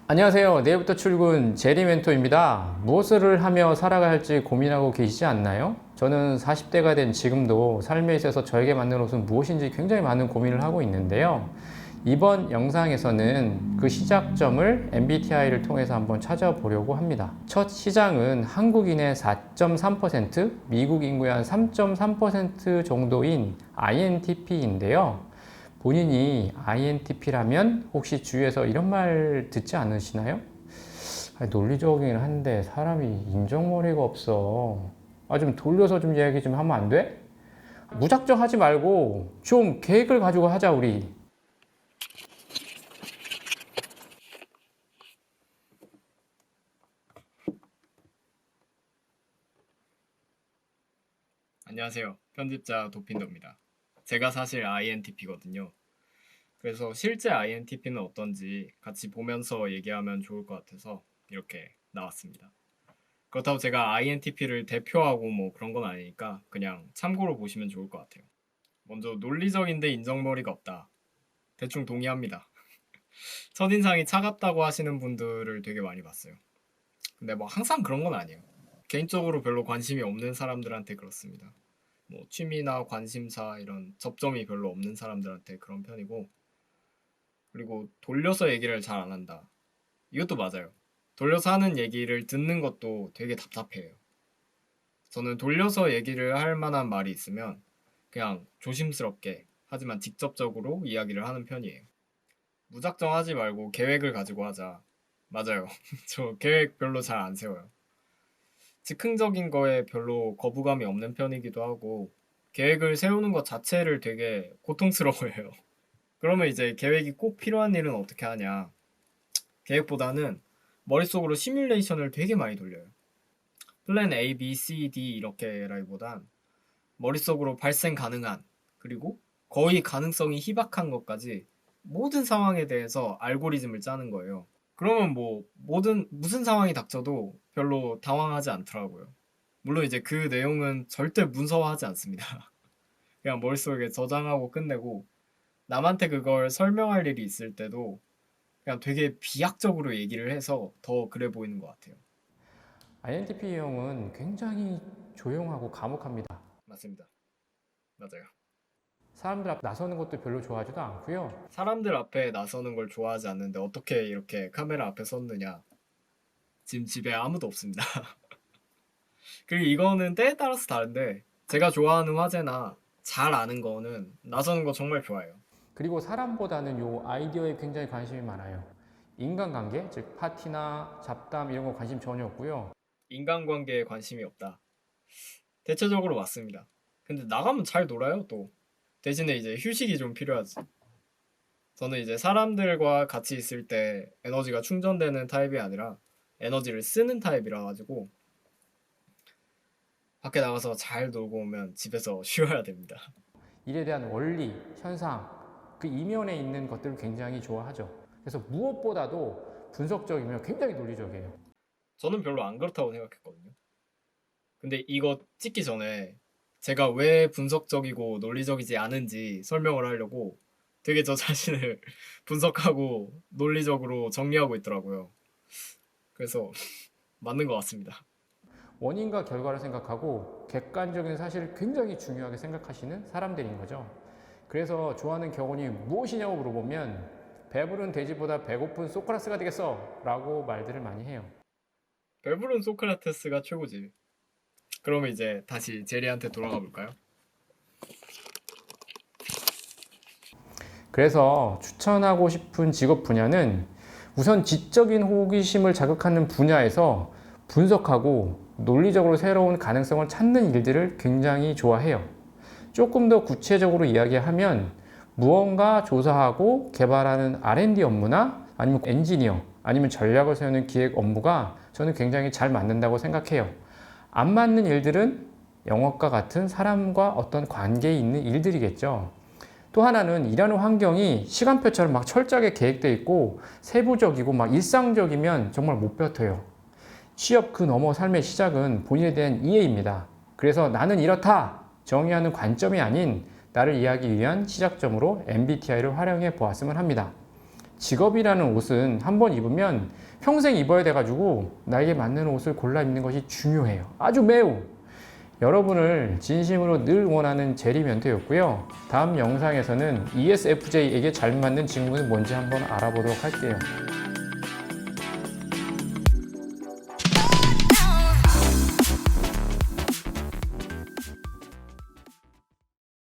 안녕하세요. 내일부터 출근 제리 멘토입니다. 무엇을 하며 살아가야 할지 고민하고 계시지 않나요? 저는 40대가 된 지금도 삶에 있어서 저에게 맞는 옷은 무엇인지 굉장히 많은 고민을 하고 있는데요. 이번 영상에서는 그 시작점을 MBTI를 통해서 한번 찾아보려고 합니다. 첫 시장은 한국인의 4.3%, 미국 인구의 한 3.3% 정도인 INTP인데요. 본인이 INTP라면 혹시 주위에서 이런 말 듣지 않으시나요? 논리적이긴 한데 사람이 인정머리가 없어. 좀 돌려서 좀 이야기 좀 하면 안 돼? 무작정 하지 말고 좀 계획을 가지고 하자 우리. 안녕하세요. 편집자 도핀더입니다. 제가 사실 INTP거든요. 그래서 실제 INTP는 어떤지 같이 보면서 얘기하면 좋을 것 같아서 이렇게 나왔습니다. 그렇다고 제가 INTP를 대표하고 뭐 그런 건 아니니까 그냥 참고로 보시면 좋을 것 같아요. 먼저 논리적인데 인정머리가 없다. 대충 동의합니다. 첫인상이 차갑다고 하시는 분들을 되게 많이 봤어요. 근데 뭐 항상 그런 건 아니에요. 개인적으로 별로 관심이 없는 사람들한테 그렇습니다. 뭐 취미나 관심사 이런 접점이 별로 없는 사람들한테 그런 편이고, 그리고 돌려서 얘기를 잘 안 한다. 이것도 맞아요. 돌려서 하는 얘기를 듣는 것도 되게 답답해요. 저는 돌려서 얘기를 할 만한 말이 있으면 그냥 조심스럽게 하지만 직접적으로 이야기를 하는 편이에요. 무작정 하지 말고 계획을 가지고 하자. 맞아요. 저 계획 별로 잘 안 세워요. 즉흥적인 거에 별로 거부감이 없는 편이기도 하고, 계획을 세우는 것 자체를 되게 고통스러워해요. 그러면 이제 계획이 꼭 필요한 일은 어떻게 하냐? 계획보다는 머릿속으로 시뮬레이션을 되게 많이 돌려요. 플랜 A, B, C, D 이렇게라기보단 머릿속으로 발생 가능한, 그리고 거의 가능성이 희박한 것까지 모든 상황에 대해서 알고리즘을 짜는 거예요. 그러면 뭐 무슨 상황이 닥쳐도 별로 당황하지 않더라고요. 물론 이제 그 내용은 절대 문서화하지 않습니다. 그냥 머릿속에 저장하고 끝내고, 남한테 그걸 설명할 일이 있을 때도 그냥 되게 비약적으로 얘기를 해서 더 그래 보이는 것 같아요. INTP형은 굉장히 조용하고 감옥합니다. 맞습니다. 맞아요. 사람들 앞에 나서는 것도 별로 좋아하지도 않고요. 사람들 앞에 나서는 걸 좋아하지 않는데 어떻게 이렇게 카메라 앞에 섰느냐. 지금 집에 아무도 없습니다. 그리고 이거는 때에 따라서 다른데, 제가 좋아하는 화제나 잘 아는 거는 나서는 거 정말 좋아해요. 그리고 사람보다는 요 아이디어에 굉장히 관심이 많아요. 인간관계, 즉 파티나 잡담 이런 거 관심 전혀 없고요. 인간관계에 관심이 없다. 대체적으로 맞습니다. 근데 나가면 잘 놀아요, 또. 대신에 이제 휴식이 좀 필요하지. 저는 이제 사람들과 같이 있을 때 에너지가 충전되는 타입이 아니라 에너지를 쓰는 타입이라 가지고 밖에 나가서 잘 놀고 오면 집에서 쉬어야 됩니다. 일에 대한 원리, 현상, 그 이면에 있는 것들을 굉장히 좋아하죠. 그래서 무엇보다도 분석적이며 굉장히 논리적이에요. 저는 별로 안 그렇다고 생각했거든요. 근데 이거 찍기 전에 제가 왜 분석적이고 논리적이지 않은지 설명을 하려고 되게 저 자신을 분석하고 논리적으로 정리하고 있더라고요. 그래서 맞는 것 같습니다. 원인과 결과를 생각하고 객관적인 사실을 굉장히 중요하게 생각하시는 사람들인 거죠. 그래서 좋아하는 교훈이 무엇이냐고 물어보면 배부른 돼지보다 배고픈 소크라스가 되겠어 라고 말들을 많이 해요. 배부른 소크라테스가 최고지. 그러면 이제 다시 제리한테 돌아가 볼까요? 그래서 추천하고 싶은 직업 분야는 우선 지적인 호기심을 자극하는 분야에서 분석하고 논리적으로 새로운 가능성을 찾는 일들을 굉장히 좋아해요. 조금 더 구체적으로 이야기하면 무언가 조사하고 개발하는 R&D 업무나 아니면 엔지니어 아니면 전략을 세우는 기획 업무가 저는 굉장히 잘 맞는다고 생각해요. 안 맞는 일들은 영업과 같은 사람과 어떤 관계에 있는 일들이겠죠. 또 하나는 일하는 환경이 시간표처럼 막 철저하게 계획되어 있고 세부적이고 막 일상적이면 정말 못 버텨요. 취업 그 너머 삶의 시작은 본인에 대한 이해입니다. 그래서 나는 이렇다 정의하는 관점이 아닌 나를 이해하기 위한 시작점으로 MBTI를 활용해 보았으면 합니다. 직업이라는 옷은 한번 입으면 평생 입어야 돼가지고 나에게 맞는 옷을 골라 입는 것이 중요해요. 아주 매우. 여러분을 진심으로 늘 응원하는 제리 멘토였고요. 다음 영상에서는 ESFJ에게 잘 맞는 직무는 뭔지 한번 알아보도록 할게요.